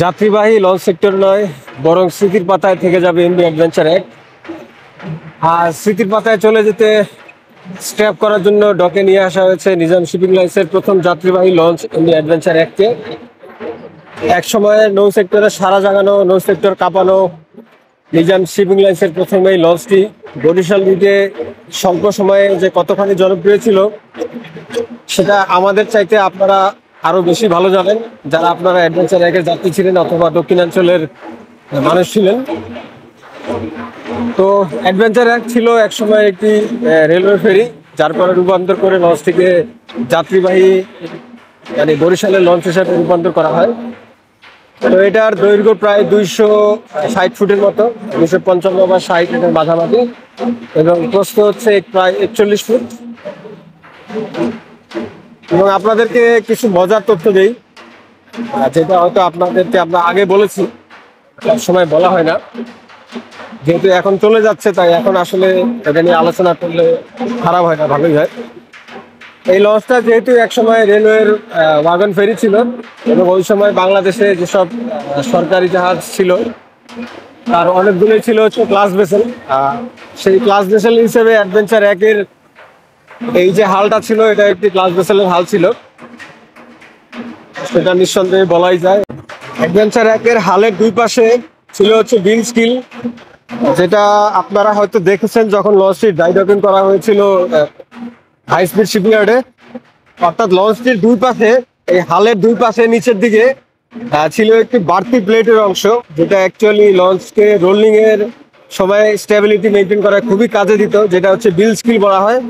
যাত্রীবাহী launch sector নয়, বরং স্মৃতির পাতায় থেকে যাবে এমভি অ্যাডভেঞ্চার এক। আর স্মৃতির পাতায় চলে যেতে স্ক্র্যাপ করার জন্য ডকে নিয়ে আসা হয়েছে নিজাম শিপিং লাইন্সের প্রথম যাত্রীবাহী লঞ্চ এমভি অ্যাডভেঞ্চার এককে। এক সময় নৌ সেক্টরে সারা জাগানো, নৌ সেক্টর কাঁপানো নিজাম শিপিং লাইন্সের প্রথম এই লঞ্চটি বরিশাল রুটে স্বল্প সময়ে যে কতখানি জনপ্রিয় ছিল সেটা আমাদের চাইতে আপনারা আরো বেশি ভালো জানেন, যারা আপনারা অ্যাডভেঞ্চার একের যাত্রী ছিলেন অথবা দক্ষিণাঞ্চলের মানুষ ছিলেন। তো অ্যাডভেঞ্চার এক ছিল একসময় একটি রেলওয়ে ফেরি, যার পরে রূপান্তর করে লঞ্চটিকে যাত্রীবাহী মানে বরিশালের লঞ্চ হিসাবে রূপান্তর করা হয়। তো এটার দৈর্ঘ্য প্রায় 260 ফুটের মতো, 255 বা 60 এর মাঝামাঝি, এবং প্রস্থ হচ্ছে প্রায় 41 ফুট। এবং আপনাদেরকে কিছু মজার তথ্য দেই, যেটা হয়তো আপনাদেরকে আমরা আগে বলেছি, সব সময় বলা হয় না, যেহেতু এখন চলে যাচ্ছে তাই এখন আসলে এটা নিয়ে আলোচনা করলে খারাপ হয় না, ভালোই হয়। এই লঞ্চটা যেহেতু একসময় রেলওয়ের ওয়াগন ফেরি ছিল, এবং ওই সময় বাংলাদেশে যেসব সরকারি জাহাজ ছিল তার অনেকগুলোই ছিল হচ্ছে ক্লাস ভেসেল। সেই ক্লাস ভেসেল হিসেবে অ্যাডভেঞ্চার একের এই যে হালটা ছিল, এটা একটি ক্লাস ভেসেলের হাল ছিল, সেটা নিঃসন্দেহে বলাই যায়। অ্যাডভেঞ্চার একের হালের দুই পাশে ছিল হচ্ছে বিল স্কিল, যেটা আপনারা হয়তো দেখেছেন যখন লঞ্চটি ড্রাই ডকিং করা হয়েছিল হাই স্পিড শিপইয়ার্ডে। অর্থাৎ লঞ্চটির দুই পাশে, এই হালের দুই পাশে নিচের দিকে ছিল একটি বাড়তি প্লেটের অংশ, যেটা অ্যাকচুয়ালি লঞ্চকে রোলিং এর সময় স্টেবিলিটি মেনটেন করা খুবই কাজে দিত, যেটা হচ্ছে বিল স্কিল বলা হয়।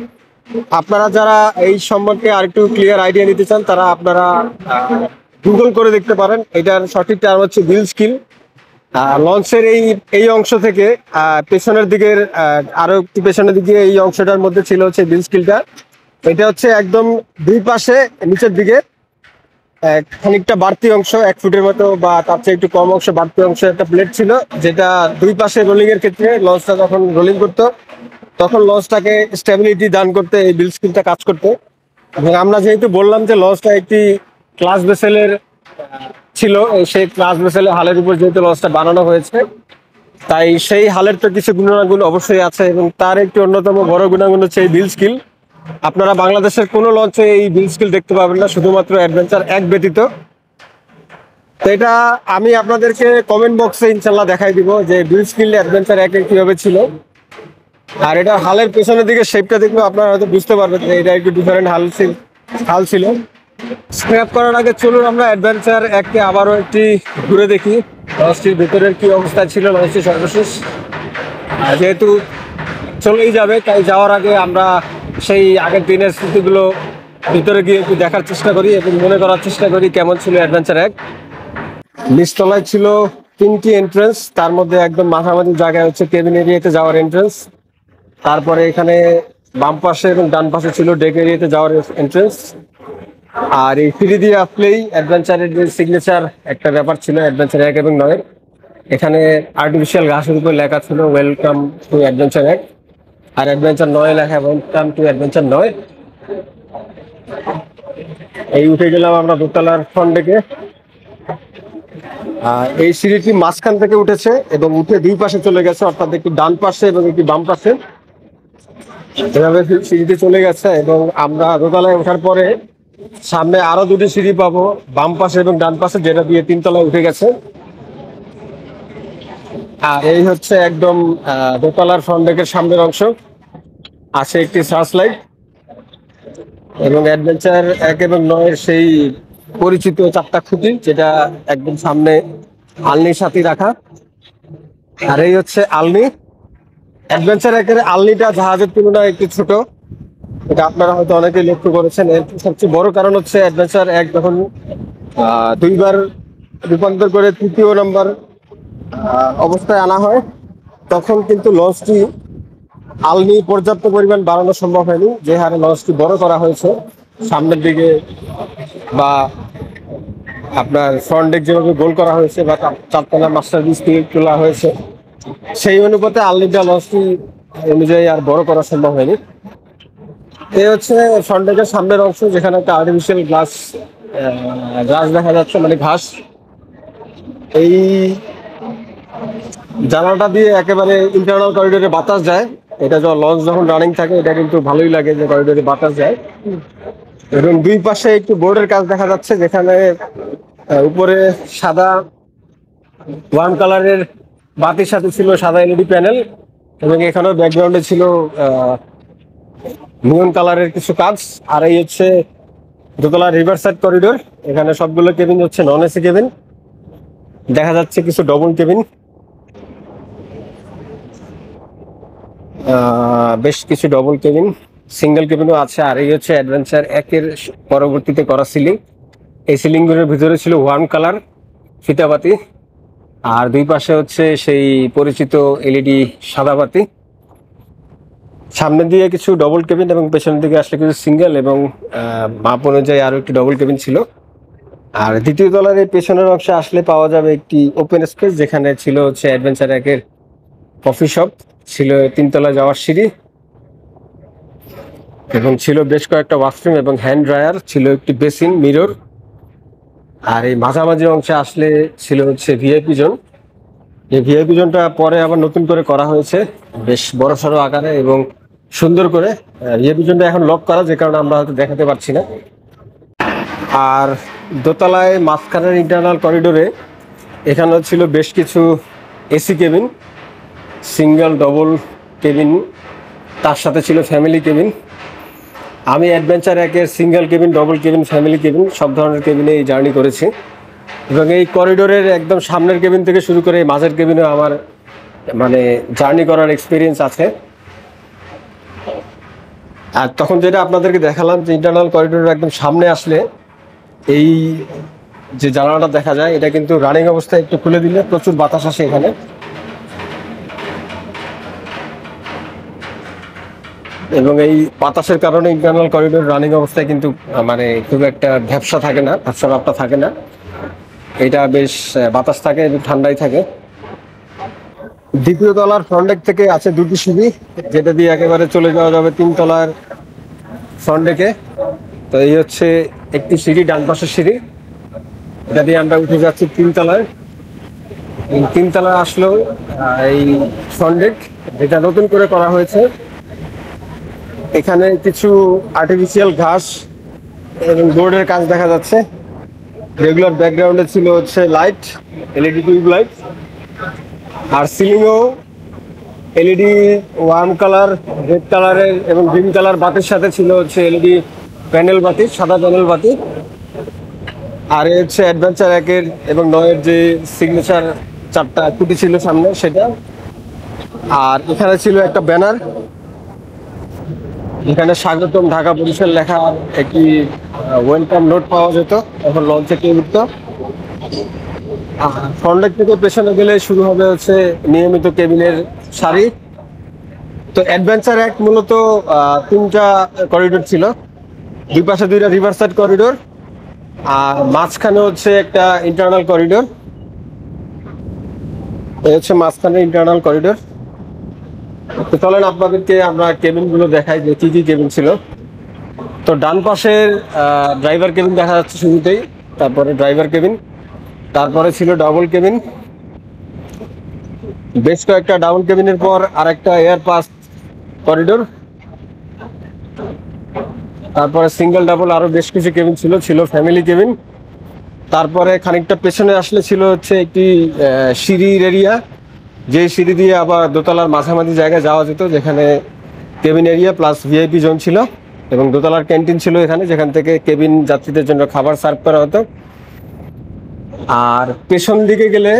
আপনারা যারা এই সম্পর্কে আরেকটু ক্লিয়ার আইডিয়া নিতে চান তারা আপনারা গুগল করে দেখতে পারেন, এটার সঠিক টার্ম হচ্ছে বিল স্কিল। লঞ্চের এই এই অংশ থেকে পেছনের দিকের আরো একটু পেছনের দিকে এই অংশটার মধ্যে ছিল হচ্ছে বিল স্কিলটা। এটা হচ্ছে একদম দুই পাশে নিচের দিকে খানিকটা বাড়তি অংশ, 1 ফুটের মতো বা তার চেয়ে একটু কম অংশ বাড়তি অংশ একটা প্লেট ছিল, যেটা দুই পাশে রোলিং এর ক্ষেত্রে লঞ্চটা যখন রোলিং করতো তখন লঞ্চটাকে স্টেবিলিটি দান করতে এই বিল স্কিলটা কাজ করতো। এবং আমরা যেহেতু বললাম যে লঞ্চটা একটি ক্লাস ভেসেলের ছিল, সেই ক্লাস ভেসেলের হালের উপর যেহেতু লঞ্চটা বানানো হয়েছে, তাই সেই হালের তো কিছু গুণাগুণ অবশ্যই আছে, এবং তার একটি অন্যতম বড় গুণাগুণ হচ্ছে এই বিল স্কিল। আপনারা বাংলাদেশের কোনো লঞ্চে এই বিল স্কিল দেখতে পাবেন না, শুধুমাত্র অ্যাডভেঞ্চার এক ব্যতীত। তো এটা আমি আপনাদেরকে কমেন্ট বক্সে ইনশাল্লাহ দেখাই দিব যে বিল স্কিল অ্যাডভেঞ্চার একে কিভাবে ছিল। আর এটা হালের পেছনের দিকে শেপটা দেখলে আপনারা হয়তো বুঝতে পারবেন যে এটা একটু ডিফারেন্ট হাল ছিল। স্ক্র্যাপ করার আগে চলুন আমরা অ্যাডভেঞ্চার এককে আবারও একটি ঘুরে দেখি লঞ্চটির ভেতরের কি অবস্থা ছিল লঞ্চটি সর্বশেষ। যেহেতু চলেই যাবে তাই যাওয়ার আগে আমরা সেই আগের দিনের স্মৃতিগুলো ভিতরে গিয়ে একটু দেখার চেষ্টা করি এবং মনে করার চেষ্টা করি কেমন ছিল অ্যাডভেঞ্চার এক। নিচতলায় ছিল 3টি এন্ট্রেন্স, তার মধ্যে একদম মাঝামাঝি জায়গায় হচ্ছে কেবিন এরিয়াতে যাওয়ার এন্ট্রেন্স। তারপরে এখানে বাম পাশে এবং ডান পাশে ছিল ডেক এরিয়াতে যাওয়ার এন্ট্রেন্স। আর এই সিঁড়ি দিয়ে আসলেই অ্যাডভেঞ্চারের যে সিগনেচার একটা ব্যাপার ছিল অ্যাডভেঞ্চার এক এবং নয়, এখানে আর্টিফিশিয়াল ঘাসের উপর লেখা ছিল ওয়েলকাম টু অ্যাডভেঞ্চার এক, আর অ্যাডভেঞ্চার নয় লেখা ওয়েলকাম টু অ্যাডভেঞ্চার নয়। এই উঠে গেলাম আমরা দোতলার ফ্রন্ট ডেকে। এই সিঁড়িটি মাঝখান থেকে উঠেছে এবং উঠে দুই পাশে চলে গেছে, অর্থাৎ একটি ডান পাশে এবং একটি বাম পাশে, এভাবে সিঁড়িটি চলে গেছে। এবং আমরা দোতলায় ওঠার পরে সামনে আরো দুটি সিঁড়ি পাবো বাম পাশে এবং ডান পাশে, যেটা দিয়ে 3তলায় উঠে গেছে। আর এই হচ্ছে একদম দোতলার ফ্রন্ট ডেকের সামনের অংশ, আছে একটি সার্চ লাইট এবং অ্যাডভেঞ্চার এক এবং নয়ের সেই পরিচিত 4টা খুঁটি, যেটা একদম সামনে আলনির সাথে রাখা। আর এই হচ্ছে আলনি। অ্যাডভেঞ্চার একের আলনিটা জাহাজের তুলনায় একটু ছোট, এটা আপনারা হয়তো অনেকেই লক্ষ্য করেছেন। এর সবচেয়ে বড় কারণ হচ্ছে অ্যাডভেঞ্চার এক যখন 2বার রূপান্তর করে 3য় নম্বর অবস্থায় আনা হয়, তখন কিন্তু লঞ্চটি আলনি পর্যাপ্ত পরিমাণ বাড়ানো সম্ভব হয়নি। যে হারে লঞ্চটি বড় করা হয়েছে সামনের দিকে বা আপনার ফ্রন্ট ডেক যেভাবে গোল করা হয়েছে বা 4তলা মাস্টার পিস দিয়ে তোলা হয়েছে, সেই অনুপাতে আলনিটা লঞ্চটি অনুযায়ী আর বড় করা সম্ভব হয়নি। এই হচ্ছে ফ্রন্ট ডেকের সামনের অংশ, যেখানে একটা আর্টিফিশিয়াল গ্লাস দেখা যাচ্ছে, মানে ঘাস। এই জানালাটা দিয়ে একেবারে ইন্টারনাল করিডোরে বাতাস যায়। এটা লঞ্চ যখন রানিং থাকে এটা কিন্তু ভালোই লাগে যে করিডোরে বাতাস যায়। এবং দুই পাশে একটু বোর্ডের কাজ দেখা যাচ্ছে, যেখানে উপরে সাদা ওয়ান কালারের বাতির সাথে ছিল সাদা এলইডি প্যানেল, এবং এখানেও ব্যাকগ্রাউন্ডে ছিল নিয়ন কালারের কিছু কাজ। আর এই হচ্ছে দোতলা রিভার সাইড করিডোর। এখানে সবগুলো কেবিন হচ্ছে নন এসি কেবিন, দেখা যাচ্ছে কিছু ডবল কেবিন, বেশ কিছু ডবল কেবিন, সিঙ্গেল কেবিনও আছে। আর এই হচ্ছে অ্যাডভেঞ্চার একের পরবর্তীতে করা সিলিং। এই সিলিংগুলোর ভিতরে ছিল ওয়ান কালার ফিতাবাতি, আর দুই পাশে হচ্ছে সেই পরিচিত এলইডি সাদা বাতি। সামনে দিয়ে কিছু ডবল কেবিন এবং পেছনের দিকে আসলে কিছু সিঙ্গেল, এবং মাপ অনুযায়ী আরো একটি ডবল কেবিন ছিল। আর দ্বিতীয় তলার এই পেছনের অংশে আসলে পাওয়া যাবে একটি ওপেন স্পেস, যেখানে ছিল হচ্ছে অ্যাডভেঞ্চার একের কফি শপ, ছিল তিনতলা যাওয়ার সিঁড়ি, এবং ছিল বেশ কয়েকটা ওয়াশরুম এবং হ্যান্ড ড্রায়ার, ছিল একটি বেসিন, মিরর। আর এই মাঝামাঝি অংশে আসলে ছিল হচ্ছে ভিআইপি জোন। এই ভিআইপি জোনটা পরে আবার নতুন করে করা হয়েছে বেশ বড়সড় আকারে এবং সুন্দর করে। ভিআইপি জোনটা এখন লক করা, যে কারণে আমরা হয়তো দেখাতে পারছি না। আর দোতলায় মাঝখানের ইন্টারনাল করিডোরে এখানেও ছিল বেশ কিছু AC cabin, single double cabin, তার সাথে ছিল ফ্যামিলি কেবিন। আমি অ্যাডভেঞ্চার একের single cabin, double cabin, family cabin সব ধরনের কেবিনে এই জার্নি করেছি, এবং এই করিডোরের একদম সামনের কেবিন থেকে শুরু করে মাঝের কেবিনেও আমার মানে জার্নি করার এক্সপিরিয়েন্স আছে। আর তখন যেটা আপনাদেরকে দেখালাম যে ইন্টারনাল করিডোরের একদম সামনে আসলে এই যে জানালাটা দেখা যায়, এটা কিন্তু রানিং অবস্থায় একটু খুলে দিলে প্রচুর বাতাস আসে এখানে। এবং এই বাতাসের কারণে ইন্টারনাল করিডোর রানিং অবস্থায় কিন্তু মানে খুব একটা ভ্যাপসা থাকে না, ভ্যাপসা ভাবটা থাকে না। এটা বেশ বাতাস থাকে এবং ঠান্ডাই থাকে। দ্বিতীয় তলার ফ্রন্ট ডেক থেকে আছে দুটি সিঁড়ি, যেটা দিয়ে একেবারে চলে যাওয়া যাবে তিনতলার ফ্রন্ট ডেকে। তো এই হচ্ছে একটি সিঁড়ি, ডান পাশের সিঁড়ি, এটা দিয়ে আমরা উঠে যাচ্ছি তিনতলায়। তিনতলায় আসলো এই ফ্রন্ট ডেক, যেটা নতুন করে করা হয়েছে। এখানে কিছু আর্টিফিশিয়াল ঘাস এবং বোর্ডের কাজ দেখা যাচ্ছে। রেগুলার ব্যাকগ্রাউন্ডে ছিল হচ্ছে লাইট, এলইডি টিউব লাইট, আর সিলিংও এলইডি ওয়ান কালার, রেড কালারের এবং গ্রিন কালার বাতির সাথে ছিল হচ্ছে এলইডি প্যানেল বাতি, সাদা প্যানেল বাতি। আর হচ্ছে অ্যাডভেঞ্চার একের এবং নয়ের যে সিগনেচার চারটা কুটি ছিল সামনে সেটা। আর এখানে ছিল একটা ব্যানার, এখানে স্বাগতম ঢাকা বরিশাল লেখা একটি ওয়েলকাম নোট পাওয়া যেত এখন লঞ্চে কেউ উঠতো। ফ্রন্ট ডেক থেকে পেছনে গেলে শুরু হবে হচ্ছে নিয়মিত কেবিনের সারি। তো অ্যাডভেঞ্চার এক মূলত তিনটা করিডোর ছিল, দুই পাশে দুইটা রিভার সাইড করিডোর, আর মাঝখানে হচ্ছে একটা ইন্টারনাল করিডোর। এই হচ্ছে মাঝখানে ইন্টারনাল করিডোর। তো চলেন আপনাদেরকে আমরা কেবিন গুলো দেখাই যে কি কি কেবিন ছিল। তো ডান পাশের ড্রাইভার কেবিন দেখা যাচ্ছে শুরুতেই, তারপরে ড্রাইভার কেবিন, তারপরে ছিল ডাবল কেবিন, বেশ কয়েকটা ডাবল কেবিনের পর আরেকটা এয়ার পাস করিডোর, তারপরে সিঙ্গেল ডাবল আরো বেশ কিছু কেবিন ছিল, ছিল ফ্যামিলি কেবিন। তারপরে খানিকটা পেছনে আসলে ছিল হচ্ছে একটি সিঁড়ির এরিয়া, যে সিঁড়ি দিয়ে আবার দোতলার মাঝামাঝি জায়গায় যাওয়া যেত, যেখানে cabin area plus VIP zone ছিল, এবং দোতলার ক্যান্টিন ছিল এখানে, যেখান থেকে কেবিন যাত্রীদের জন্য খাবার সার্ভ করা হতো। আর পেছন দিকে গেলে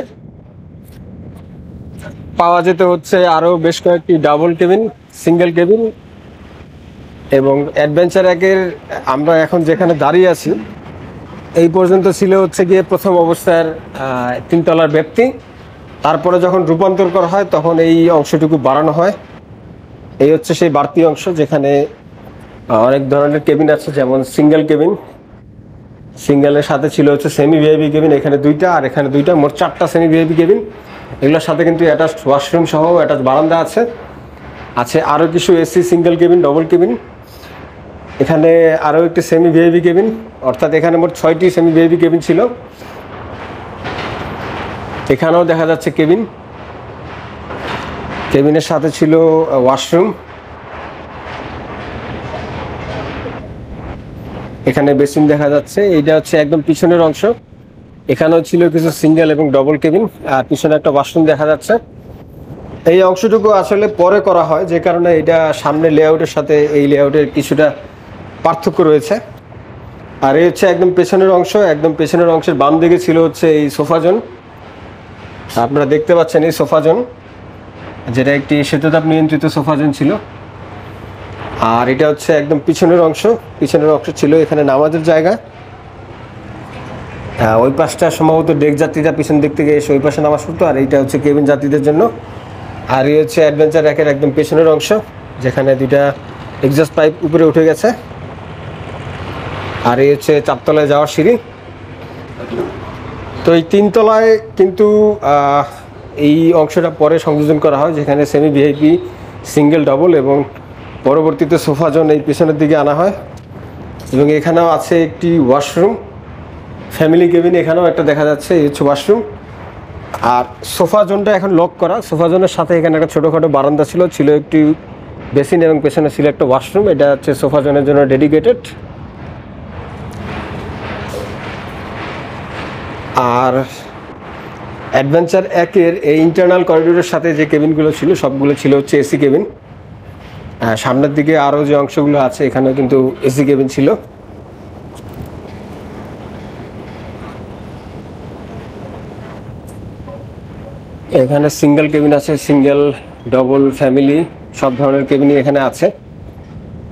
পাওয়া যেত হচ্ছে আরো বেশ কয়েকটি ডাবল কেবিন, সিঙ্গেল কেবিন, এবং অ্যাডভেঞ্চার একের আমরা এখন যেখানে দাঁড়িয়ে আছি এই পর্যন্ত ছিল হচ্ছে গিয়ে প্রথম অবস্থার তিনতলার ব্যাপ্তি। তারপরে যখন রূপান্তর করা হয় তখন এই অংশটুকু বাড়ানো হয়। এই হচ্ছে সেই বাড়তি অংশ, যেখানে অনেক ধরনের কেবিন আছে, যেমন সিঙ্গেল কেবিন, সিঙ্গেলের সাথে ছিল হচ্ছে সেমি ভিআইপি কেবিন, এখানে দুইটা আর এখানে দুইটা, মোট চারটা সেমি ভিআইপি কেবিন। এগুলোর সাথে কিন্তু অ্যাটাচ ওয়াশরুম সহ অ্যাটাচ বারান্দা আছে। আছে আরও কিছু AC single cabin, double cabin, এখানে আরও একটি সেমি ভিআইপি কেবিন, অর্থাৎ এখানে মোট 6টি সেমি ভিআইপি কেবিন ছিল। এখানেও দেখা যাচ্ছে কেবিন, কেবিনের সাথে ছিল ওয়াশরুম, এখানে বেসিন দেখা যাচ্ছে। এইটা হচ্ছে একদম পিছনের অংশ। এখানেও ছিল কিছু সিঙ্গেল এবং ডবল কেবিন, আর পিছনে একটা ওয়াশরুম দেখা যাচ্ছে। এই অংশটুকু আসলে পরে করা হয়, যে কারণে এটা সামনের লেআউটের সাথে এই লেআউটের কিছুটা পার্থক্য রয়েছে। আর এই হচ্ছে একদম পেছনের অংশ। একদম পেছনের অংশের বাম দিকে ছিল হচ্ছে এই সোফা জোন, আপনারা দেখতে পাচ্ছেন এই সোফা জোন, যেটা একটি শীততাপ নিয়ন্ত্রিত সোফা জোন ছিল। আর এটা হচ্ছে একদম পিছনের অংশ। পিছনের অংশ ছিল এখানে নামাজের জায়গা। ওই পাশটা সম্ভবত ডেক যাত্রীরা পিছন দিক থেকে এসে ওই পাশে নামাজ পড়তো, আর এইটা হচ্ছে কেবিন যাত্রীদের জন্য। আর এই হচ্ছে অ্যাডভেঞ্চার র্যাকের একদম পেছনের অংশ, যেখানে দুইটা এক্সস্ট পাইপ উপরে উঠে গেছে। আর এই হচ্ছে চারতলায় যাওয়ার সিঁড়ি। তো এই তিনতলায় কিন্তু এই অংশটা পরে সংযোজন করা হয়, যেখানে সেমি ভিআইপি, সিঙ্গেল, ডবল এবং পরবর্তীতে সোফা জোন এই পেছনের দিকে আনা হয়। এবং এখানেও আছে একটি ওয়াশরুম, ফ্যামিলি কেবিন এখানেও একটা দেখা যাচ্ছে, এই হচ্ছে ওয়াশরুম। আর সোফা জোনটা এখন লক করা। সোফা জোনের সাথে এখানে একটা ছোটোখাটো বারান্দা ছিল একটি বেসিন এবং পেছনে ছিল একটা ওয়াশরুম। এটা হচ্ছে সোফা জোনের জন্য ডেডিকেটেড। আর অ্যাডভেঞ্চার একের এই ইন্টারনাল করিডোরের সাথে যে কেবিনগুলো ছিল সবগুলো ছিল হচ্ছে এসি কেবিন। সামনের দিকে আরও যে অংশগুলো আছে এখানেও কিন্তু এসি কেবিন ছিল। এখানে সিঙ্গেল কেবিন আছে, সিঙ্গেল, ডবল, ফ্যামিলি সব ধরনের কেবিনই এখানে আছে।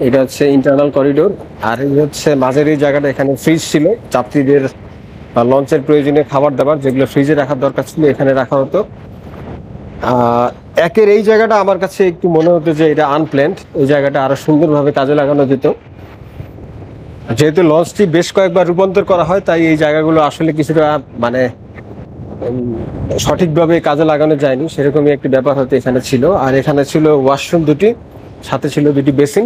এটা হচ্ছে ইন্টারনাল করিডোর। আর এই হচ্ছে মাঝের এই জায়গাটা, এখানে ফ্রিজ ছিল, যাত্রীদের লঞ্চের প্রয়োজনীয় খাবার দাবার যেগুলো ফ্রিজে রাখার দরকার ছিল এখানে রাখা হতো। একের এই জায়গাটা আমার কাছে একটু মনে হতো যে এটা আনপ্ল্যান্ড, এই জায়গাটা আরো সুন্দরভাবে কাজে লাগানো যেত। যেহেতু লঞ্চটি বেশ কয়েকবার রূপান্তর করা হয়, তাই এই জায়গাগুলো আসলে কিছুটা মানে সঠিকভাবে কাজে লাগানো যায়নি, সেরকমই একটি ব্যাপার হয়তো এখানে ছিল। আর এখানে ছিল ওয়াশরুম দুটি, সাথে ছিল দুটি বেসিন।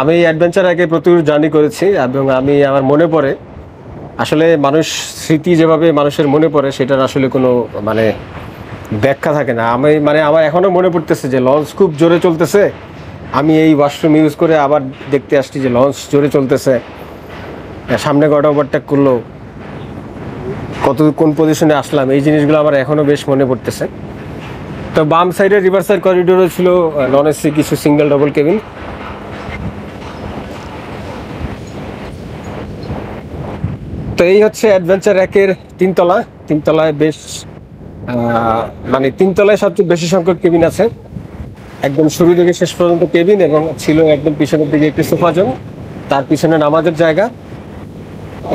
আমি অ্যাডভেঞ্চার আগে প্রচুর জার্নি করেছি এবং আমার মনে পড়ে আসলে মানুষ স্মৃতি যেভাবে মানুষের মনে পড়ে সেটার আসলে কোনো মানে ব্যাখ্যা থাকে না। আমার এখনও মনে পড়তেছে যে লঞ্চ খুব জোরে চলতেছে, আমি এই ওয়াশরুম ইউজ করে আবার দেখতে আসছি যে লঞ্চ জোরে চলতেছে, সামনে কটা ওভারটেক করলো, কোন পজিশনে আসলাম, এই জিনিসগুলো আমার এখনও বেশ মনে পড়তেছে। তো বাম সাইডে রিভার সাইড করিডোরে ছিল নন এসি কিছু সিঙ্গেল, ডবল কেবিন। তো এই হচ্ছে অ্যাডভেঞ্চার একের তিনতলায় বেশ মানে তিনতলায় সবচেয়ে বেশি সংখ্যক কেবিন আছে, একদম শুরু থেকে শেষ পর্যন্ত কেবিন। এবং ছিল একদম পিছনের দিকে একটি সোফা জোন, তার পিছনে নামাজের জায়গা,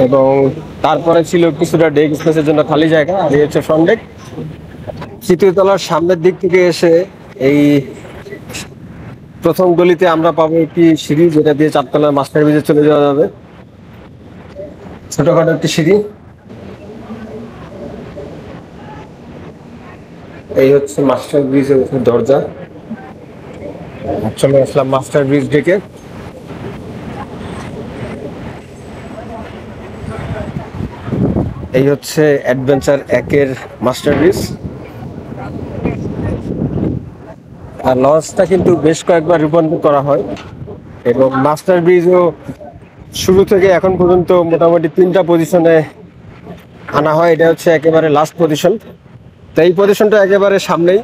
এবং তারপরে ছিল কিছুটা ডেক স্পেসের জন্য খালি জায়গা। আর এই হচ্ছে ফ্রন্ট ডেক। তৃতীয় তলার সামনের দিক থেকে এসে এই প্রথম গলিতে আমরা পাবো একটি সিঁড়ি, যেটা দিয়ে চারতলার মাস্টার ব্রিজে চলে যাওয়া যাবে। ছোটখাটো একটি সিঁড়ি। এই হচ্ছে মাস্টার ব্রিজের দরজা। চলে আসলাম মাস্টার ব্রিজ ডেকে। এই হচ্ছে অ্যাডভেঞ্চার একের মাস্টার ব্রিজ। আর লঞ্চটা কিন্তু বেশ কয়েকবার রূপান্তর করা হয়, এবং মাস্টার ব্রিজও শুরু থেকে এখন পর্যন্ত মোটামুটি 3টা পজিশনে আনা হয়। এটা হচ্ছে একেবারে লাস্ট পজিশন। তো এই পজিশনটা একেবারে সামনেই,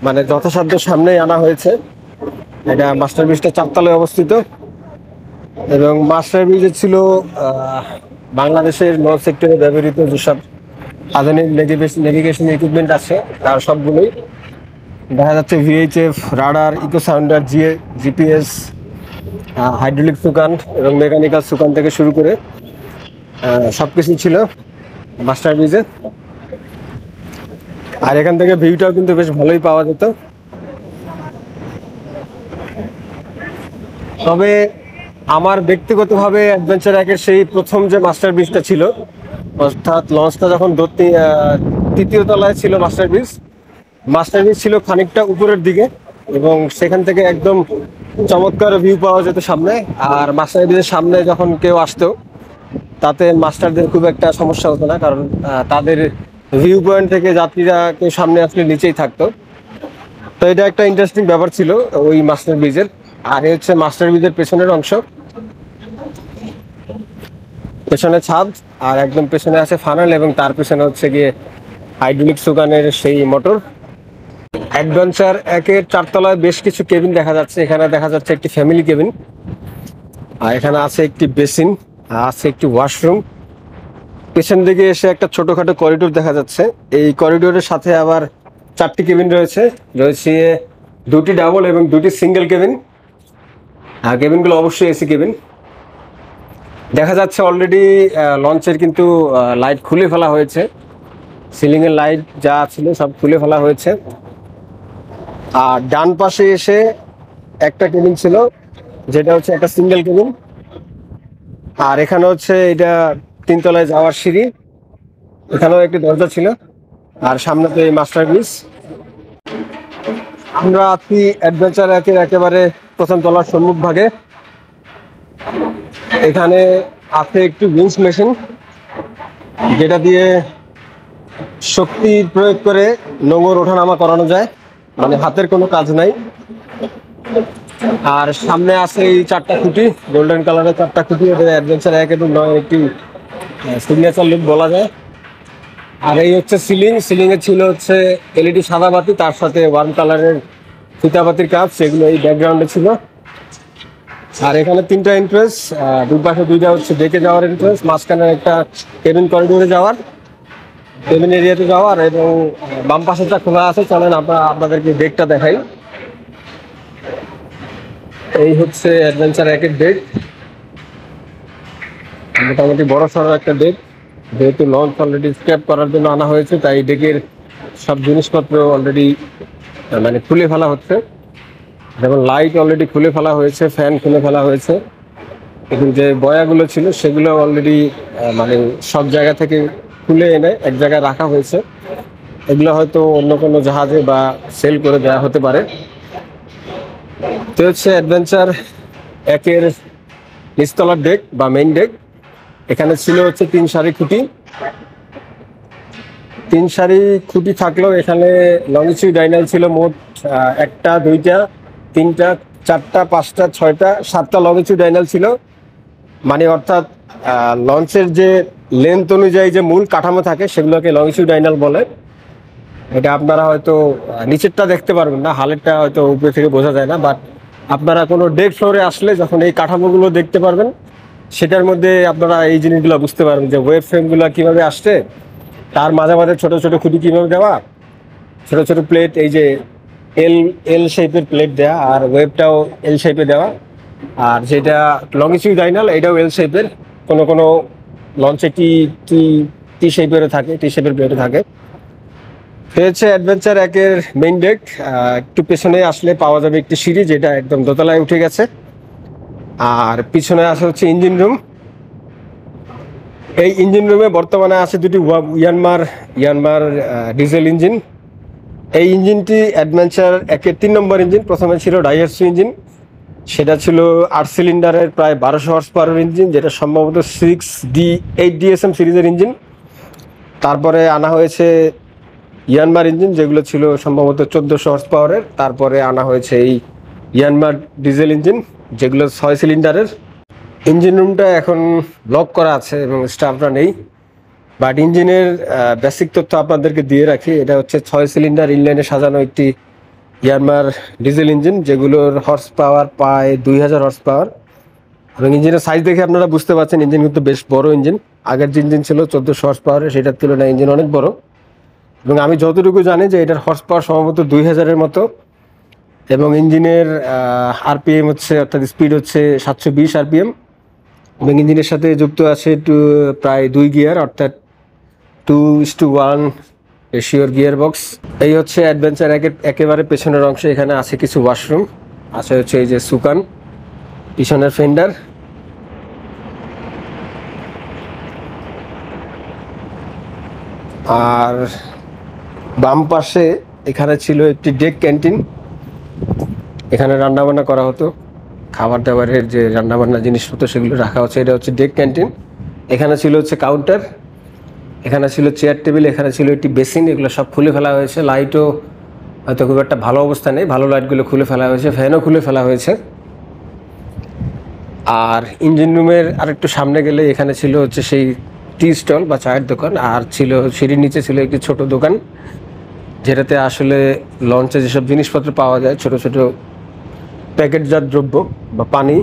মানে যথাসাধ্য সামনেই আনা হয়েছে। এটা মাস্টার ব্রিজটা চারতলায় অবস্থিত, এবং মাস্টার ব্রিজে ছিল বাংলাদেশের নৌ সেক্টরে ব্যবহৃত যেসব আধুনিক নেভিগেশন ইকুইপমেন্ট আছে তার সবগুলোই দেখা যাচ্ছে। VHF, radar, echo sounder, GPS, hydraulic সুকান এবং মেকানিক্যাল সুকান থেকে শুরু করে সবকিছু ছিল মাস্টার ব্রিজে। আর এখান থেকে ভিউটাও কিন্তু বেশ ভালোই পাওয়া যেত। তবে আমার ব্যক্তিগতভাবে অ্যাডভেঞ্চার একের সেই প্রথম যে মাস্টার ব্রিজটা ছিল, অর্থাৎ লঞ্চটা যখন তৃতীয় তলায় ছিল মাস্টার ব্রিজ ছিল খানিকটা উপরের দিকে, এবং সেখান থেকে একদম চমৎকার ভিউ পাওয়া যেত সামনে। আর মাস্টার ব্রিজের সামনে যখন কেউ আসতো তাতে মাস্টারদের খুব একটা সমস্যা হতো না, কারণ তাদের ভিউ পয়েন্ট থেকে যাত্রীরা কেউ সামনে আসলে নিচেই থাকতো। তো এটা একটা ইন্টারেস্টিং ব্যাপার ছিল ওই মাস্টার ব্রিজের। আর এই হচ্ছে মাস্টার ব্রিজের পেছনের অংশ, পেছনে ছাদ, আর একদম পেছনে আছে ফানেল, এবং তার পেছনে হচ্ছে গিয়ে হাইড্রোলিক সুগানের সেই মোটর। অ্যাডভেঞ্চার একের 4 তলায় বেশ কিছু কেবিন দেখা যাচ্ছে। এখানে দেখা যাচ্ছে একটি ফ্যামিলি কেবিন, আর এখানে আছে একটি বেসিন, আছে একটি ওয়াশরুম। পেছন দিকে এসে একটা ছোটখাটো করিডোর দেখা যাচ্ছে। এই করিডোরের সাথে আবার 4টি কেবিন রয়েছে, রয়েছে 2টি ডাবল এবং 2টি সিঙ্গেল কেবিন। আর কেবিনগুলো অবশ্যই এসি কেবিন। দেখা যাচ্ছে অলরেডি লঞ্চের কিন্তু লাইট খুলে ফেলা হয়েছে, সিলিং এর লাইট যা ছিল সব খুলে ফেলা হয়েছে। আর ডান পাশে এসে একটা কেবিন ছিল, যেটা হচ্ছে একটা সিঙ্গেল কেবিন। আর এখানে হচ্ছে এটা 3 তলায় যাওয়ার সিঁড়ি, এখানেও একটি দরজা ছিল। আর সামনে তো এই মাস্টার ব্রিজ। আমরা আছি অ্যাডভেঞ্চার একের একেবারে প্রথম তলার সম্মুখ ভাগে। এখানে আছে একটি উইন্স মেশিন, যেটা দিয়ে শক্তি প্রয়োগ করে নোঙর ওঠানামা করানো যায়, মানে হাতের কোনো কাজ নাই। আর সামনে আছে এই 4টা খুঁটি, গোল্ডেন কালারের 4টা খুঁটি। এটা অ্যাডভেঞ্চার 1 এবং 9 একটি সিগনেচার লুক বলা যায়। আর এই হচ্ছে সিলিং, সিলিং এ ছিল হচ্ছে এলইডি সাদা বাতি, তার সাথে ওয়ার্ম কালারের ফিতাবাতির কাজ, সেগুলো এই ব্যাকগ্রাউন্ডে ছিল। আর এখানে 3টা এন্ট্রেন্স, দুই পাশে 2টা হচ্ছে ডেকে যাওয়ার এন্ট্রেন্স, মাঝখানে একটা কেবিন করিডোরে যাওয়ার, কেবিন এরিয়াতে যাওয়ার, এবং বাম পাশেটা খোলা আছে। চলেন আপনাদেরকে ডেকটা দেখাই। এই হচ্ছে অ্যাডভেঞ্চার 1-এর ডেক, মোটামুটি বড় সড়ো একটা ডেক। যেহেতু লঞ্চ অলরেডি স্ক্র্যাপ করার জন্য আনা হয়েছে, তাই ডেকের সব জিনিসপত্র অলরেডি মানে খুলে ফেলা হচ্ছে। যেমন লাইট অলরেডি খুলে ফেলা হয়েছে, ফ্যান খুলে ফেলা হয়েছে, এবং যে বয়াগুলো ছিল সেগুলো অলরেডি মানে সব জায়গা থেকে খুলে এনে এক জায়গায় রাখা হয়েছে। এগুলো হয়তো অন্য কোনো জাহাজে বা সেল করে দেওয়া হতে পারে। তো হচ্ছে অ্যাডভেঞ্চার 1-এর নিচতলার ডেক বা মেইন ডেক। এখানে ছিল হচ্ছে 3 সারি খুঁটি। 3 সারি খুঁটি থাকলেও এখানে লংজিটিউডাইনাল ছিল মোট 1টা 2টা 3টা 4টা 5টা 6টা 7টা লংজিটিউডাইনাল ছিল। মানে অর্থাৎ লঞ্চের যে লেন্থ অনুযায়ী যে মূল কাঠামো থাকে সেগুলোকে লংজিটিউডাইনাল বলে। এটা আপনারা হয়তো নিচেরটা দেখতে পারবেন না, হালেরটা হয়তো উপরে থেকে বোঝা যায় না, বাট আপনারা কোনো ডেক ফ্লোরে আসলে যখন এই কাঠামোগুলো দেখতে পারবেন, সেটার মধ্যে আপনারা এই জিনিসগুলো বুঝতে পারবেন যে ওয়েব ফ্রেমগুলো কীভাবে আসছে, তার মাঝে মাঝে ছোটো ছোটো খুঁটি কীভাবে দেওয়া, ছোটো ছোটো প্লেট, এই যে এল এল শেপের প্লেট দেওয়া, আর ওয়েবটাও এল শেপে দেওয়া। আর যেটা লংজিটিউডাইনাল এটাও এল শেপের, কোনো কোনো লঞ্চে টি টি টি শেপেরও থাকে, টি শেপের প্লেটও থাকে। হচ্ছে অ্যাডভেঞ্চার 1-এর মেইন ডেক। একটু পেছনে আসলে পাওয়া যাবে একটি সিঁড়ি, যেটা একদম দোতলায় উঠে গেছে। আর পিছনে আছে হচ্ছে ইঞ্জিন রুম। এই ইঞ্জিন রুমে বর্তমানে আছে 2টি ইয়ানমার ডিজেল ইঞ্জিন। এই ইঞ্জিনটি অ্যাডভেঞ্চার 1-এর 3 নম্বর ইঞ্জিন। প্রথমে ছিল ডাইহার্সু ইঞ্জিন, সেটা ছিল 8 সিলিন্ডারের প্রায় 1200 হর্স পাওয়ারের ইঞ্জিন, যেটা সম্ভবত 8 DSM সিরিজের ইঞ্জিন। তারপরে আনা হয়েছে ইয়ানমার ইঞ্জিন, যেগুলো ছিল সম্ভবত 1400 হর্স পাওয়ারের। তারপরে আনা হয়েছে এই ইয়ানমার ডিজেল ইঞ্জিন, যেগুলো 6 সিলিন্ডারের। ইঞ্জিন রুমটা এখন ব্লক করা আছে এবং স্টাফরা নেই, বাট ইঞ্জিনের বেসিক তথ্য আপনাদেরকে দিয়ে রাখি। এটা হচ্ছে 6 সিলিন্ডার ইনলাইনে সাজানো একটি ইয়ানমার ডিজেল ইঞ্জিন, যেগুলোর হর্স পাওয়ার প্রায় 2000 হর্স পাওয়ার। এবং ইঞ্জিনের সাইজ দেখে আপনারা বুঝতে পারছেন ইঞ্জিন কিন্তু বেশ বড় ইঞ্জিন। আগের যে ইঞ্জিন ছিল 1400 হর্স পাওয়ারের, সেটার তুলনায় ইঞ্জিন অনেক বড়। এবং আমি যতটুকু জানি যে এটার হর্স পাওয়ার সম্ভবত 2000-এর মতো, এবং ইঞ্জিনের আরপিএম হচ্ছে, অর্থাৎ স্পিড হচ্ছে 720 আরপিএম। এবং ইঞ্জিনের সাথে যুক্ত আছে প্রায় 2 গিয়ার, অর্থাৎ 2:1 রেশিওর গিয়ার বক্স। এই হচ্ছে অ্যাডভেঞ্চার 1-এর একেবারে পেছনের অংশে। এখানে আছে কিছু ওয়াশরুম, আছে হচ্ছে এই যে সুকান, পিছনের ফেন্ডার। আর বাম পাশে এখানে ছিল একটি ডেক ক্যান্টিন, এখানে রান্নাবান্না করা হতো, খাবার দাবারের যে রান্নাবান্না জিনিসপত্র সেগুলো রাখা হচ্ছে। এটা হচ্ছে ডেক ক্যান্টিন। এখানে ছিল হচ্ছে কাউন্টার, এখানে ছিল চেয়ার টেবিল, এখানে ছিল একটি বেসিন, এগুলো সব খুলে ফেলা হয়েছে। লাইটও হয়তো খুব একটা ভালো অবস্থা নেই, ভালো লাইটগুলো খুলে ফেলা হয়েছে, ফ্যানও খুলে ফেলা হয়েছে। আর ইঞ্জিন রুমের আরেকটু সামনে গেলে এখানে ছিল হচ্ছে সেই টি স্টল বা চায়ের দোকান, আর ছিল সিঁড়ির নিচে ছিল একটি ছোট দোকান, যেটাতে আসলে লঞ্চে যেসব জিনিসপত্র পাওয়া যায়, ছোট ছোট প্যাকেটজাত দ্রব্য বা পানি,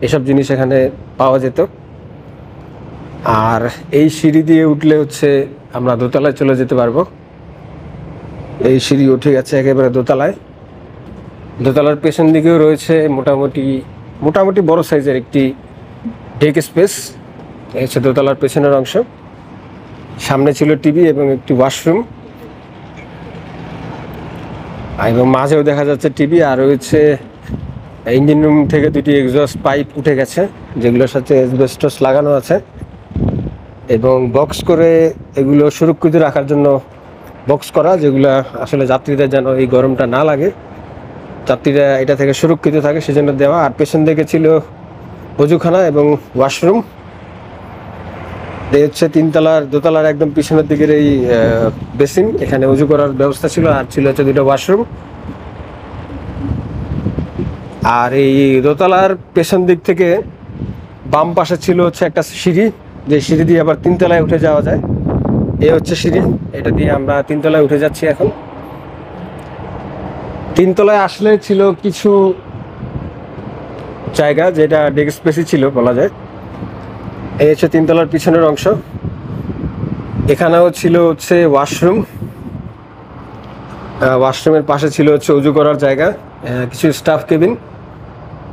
এসব জিনিস এখানে পাওয়া যেত। আর এই সিঁড়ি দিয়ে উঠলে হচ্ছে আমরা দোতলায় চলে যেতে পারবো। এই সিঁড়ি উঠে গেছে একেবারে দোতলায়। দোতলার পেছন দিকেও রয়েছে মোটামুটি বড় সাইজের একটি ডেক স্পেস। এই হচ্ছে দোতলার পেছনের অংশ। সামনে ছিল টিভি এবং একটি ওয়াশরুম, এবং মাঝেও দেখা যাচ্ছে টিভি। আর রয়েছে ইঞ্জিন রুম থেকে দুটি এক্সস্ট পাইপ উঠে গেছে, যেগুলোর সাথে অ্যাসবেস্টস লাগানো আছে, এবং বক্স করে এগুলো সুরক্ষিত রাখার জন্য বক্স করা, যেগুলো আসলে যাত্রীদের যেন এই গরমটা না লাগে, যাত্রীরা এটা থেকে সুরক্ষিত থাকে সেজন্য দেওয়া। আর পেছন দিকে ছিল অজুখানা এবং ওয়াশরুম। এই হচ্ছে দোতলার একদম পিছনের দিকের এই বেসিন, এখানে অজু করার ব্যবস্থা ছিল, আর ছিল হচ্ছে দুটো ওয়াশরুম। আর এই দোতলার পেছন দিক থেকে বাম পাশে ছিল হচ্ছে একটা সিঁড়ি, যে সিঁড়ি দিয়ে আবার তিনতলায় উঠে যাওয়া যায়। এই হচ্ছে সিঁড়ি, এটা দিয়ে আমরা তিনতলায় উঠে যাচ্ছি এখন। তিনতলায় আসলে ছিল কিছু জায়গা, যেটা ডেক স্পেসই ছিল বলা যায়। এই হচ্ছে তিনতলার পিছনের অংশ। এখানেও ছিল হচ্ছে ওয়াশরুম, ওয়াশরুমের পাশে ছিল হচ্ছে উজু করার জায়গা, কিছু স্টাফ কেবিন,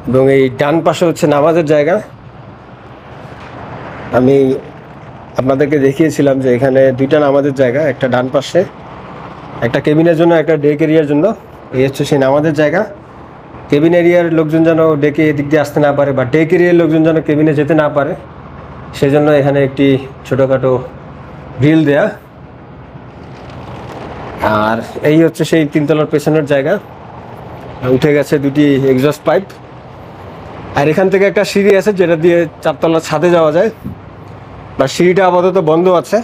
এবং এই ডান পাশে হচ্ছে নামাজের জায়গা। আমি আপনাদেরকে দেখিয়েছিলাম যে এখানে দুইটা নামাজের জায়গা, একটা ডান পাশে, একটা কেবিনের জন্য, একটা ডেক এরিয়ার জন্য। এই হচ্ছে সেই নামাজের জায়গা। কেবিন এরিয়ার লোকজন যেন ডেকে এদিক দিয়ে আসতে না পারে, বা ডেক এরিয়ার লোকজন যেন কেবিনে যেতে না পারে, সেজন্য এখানে একটি ছোটোখাটো গ্রিল দেয়া। আর এই হচ্ছে সেই তিনতলার পেছনের জায়গা, উঠে গেছে দুটি এক্সস্ট পাইপ। আর এখান থেকে একটা সিঁড়ি আছে, যেটা দিয়ে চারতলার ছাদে যাওয়া যায়, বা সিঁড়িটা আপাতত বন্ধ আছে।